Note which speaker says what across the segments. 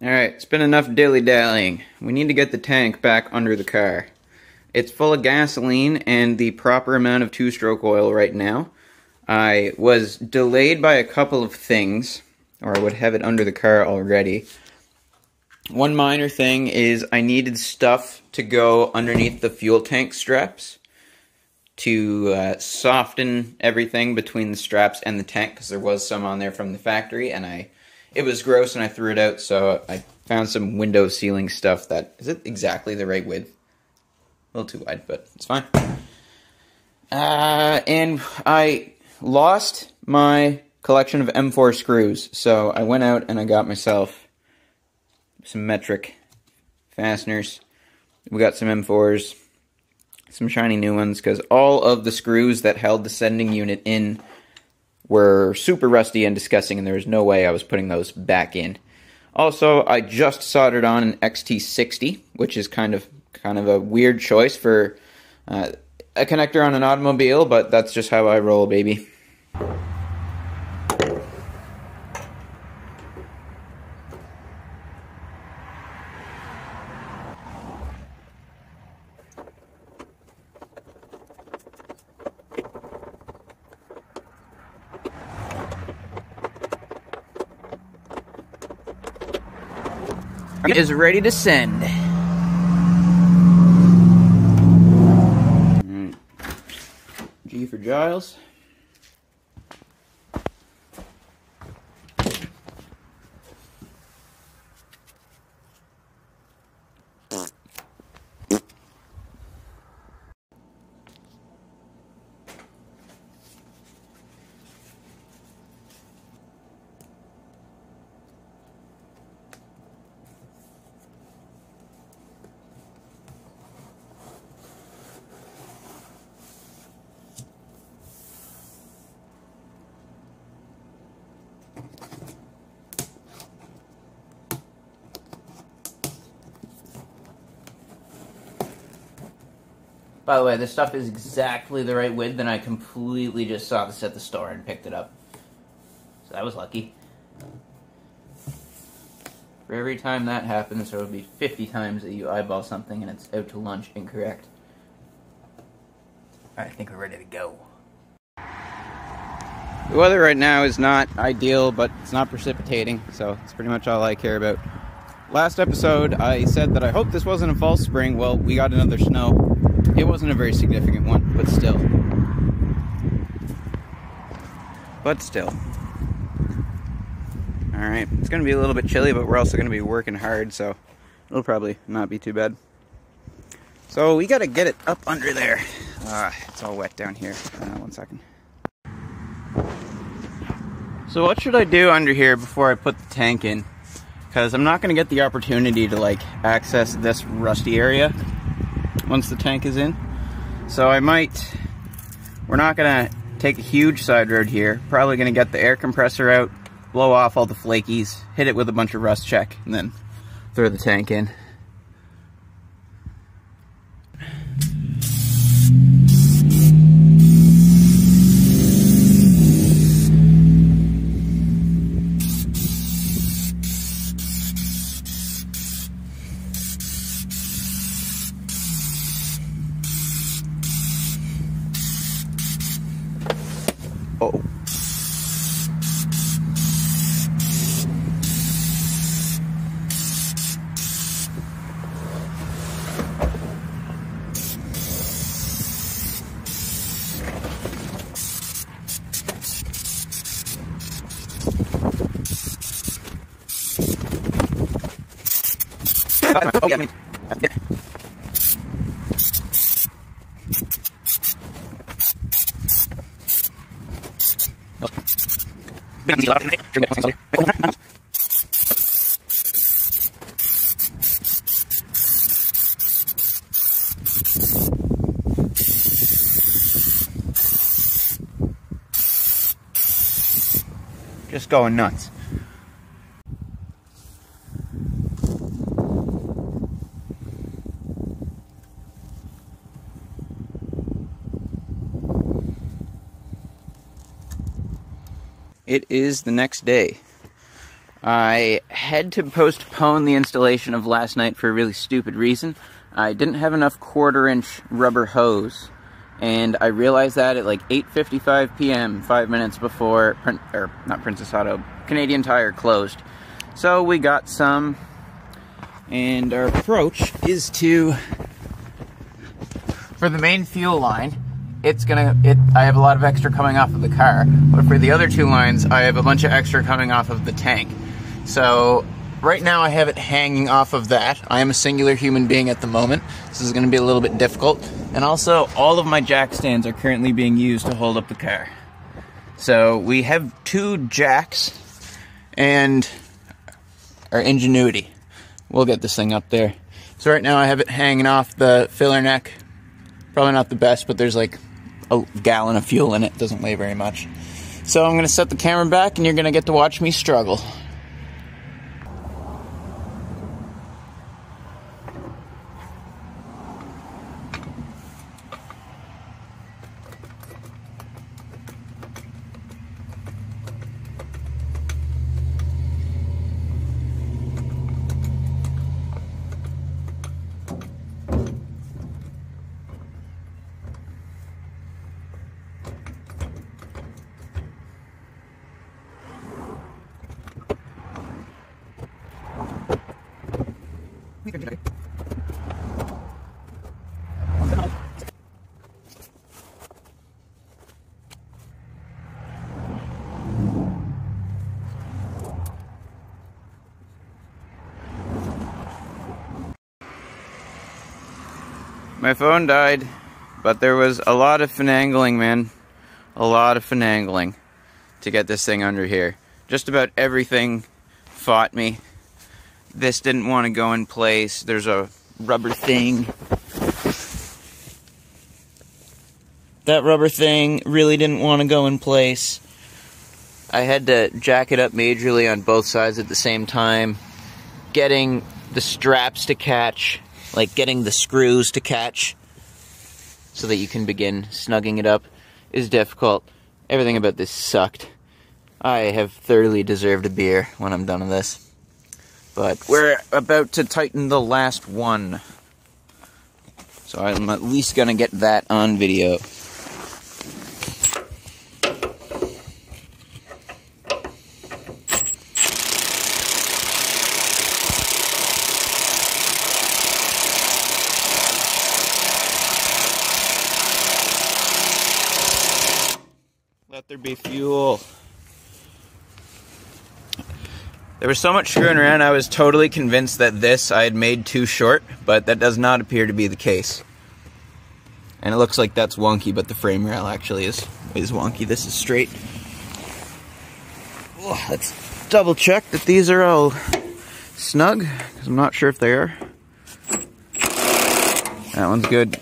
Speaker 1: Alright, it's been enough dilly-dallying. We need to get the tank back under the car. It's full of gasoline and the proper amount of two-stroke oil right now. I was delayed by a couple of things, or I would have it under the car already. One minor thing is I needed stuff to go underneath the fuel tank straps to soften everything between the straps and the tank, because there was some on there from the factory, and it was gross and I threw it out, so I found some window sealing stuff that... Is it exactly the right width? A little too wide, but it's fine. And I lost my collection of M4 screws, so I went out and I got myself some metric fasteners. We got some M4s, some shiny new ones, because all of the screws that held the sending unit in were super rusty and disgusting, and there was no way I was putting those back in. Also, I just soldered on an XT60, which is kind of a weird choice for a connector on an automobile, but that's just how I roll, baby. Is ready to send. Alright. G for Giles. By the way, this stuff is exactly the right width, and I completely just saw this at the store and picked it up. So that was lucky. For every time that happens, there will be 50 times that you eyeball something and it's out to lunch incorrect. Alright, I think we're ready to go. The weather right now is not ideal, but it's not precipitating, so it's pretty much all I care about. Last episode, I said that I hope this wasn't a false spring. Well, we got another snow. It wasn't a very significant one, but still. Alright, it's going to be a little bit chilly, but we're also going to be working hard, so it'll probably not be too bad. So we got to get it up under there. It's all wet down here. One second. So what should I do under here before I put the tank in? Because I'm not going to get the opportunity to like access this rusty area once the tank is in. So we're not going to take a huge side road here. Probably going to get the air compressor out, blow off all the flakies, hit it with a bunch of rust check, and then throw the tank in. Oh. Oh, yeah, I mean, yeah. Just going nuts. It is the next day. I had to postpone the installation of last night for a really stupid reason. I didn't have enough 1/4-inch rubber hose, and I realized that at like 8:55 p.m., 5 minutes before, not Princess Auto, Canadian Tire closed. So we got some, and our approach is to, for the main fuel line, I have a lot of extra coming off of the car, but for the other 2 lines, I have a bunch of extra coming off of the tank. So right now I have it hanging off of that. I am a singular human being at the moment. This is going to be a little bit difficult. And also, all of my jack stands are currently being used to hold up the car. So we have 2 jacks and our Ingenuity. We'll get this thing up there. So right now I have it hanging off the filler neck. Probably not the best, but there's like a gallon of fuel in it. Doesn't weigh very much. So I'm going to set the camera back and you're going to get to watch me struggle. My phone died, but there was a lot of finagling, man. A lot of finagling to get this thing under here. Just about everything fought me. This didn't want to go in place. There's a rubber thing. That rubber thing really didn't want to go in place. I had to jack it up majorly on both sides at the same time. Getting the straps to catch, like getting the screws to catch so that you can begin snugging it up, is difficult. Everything about this sucked. I have thoroughly deserved a beer when I'm done with this. But we're about to tighten the last one. So I'm at least gonna get that on video. Let there be fuel. There was so much screwing around, I was totally convinced that this I had made too short, but that does not appear to be the case. And it looks like that's wonky, but the frame rail actually is wonky. This is straight. Oh, let's double check that these are all snug, because I'm not sure if they are. That one's good.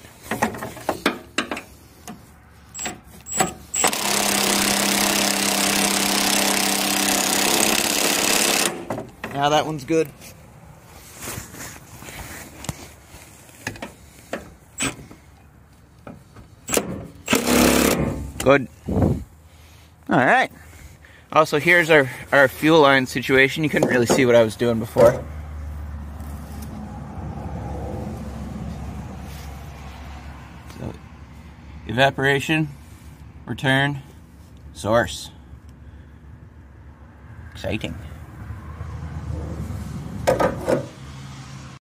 Speaker 1: Now that one's good. Good. Alright. Also, here's our fuel line situation. You couldn't really see what I was doing before. So, evaporation, return, source. Exciting.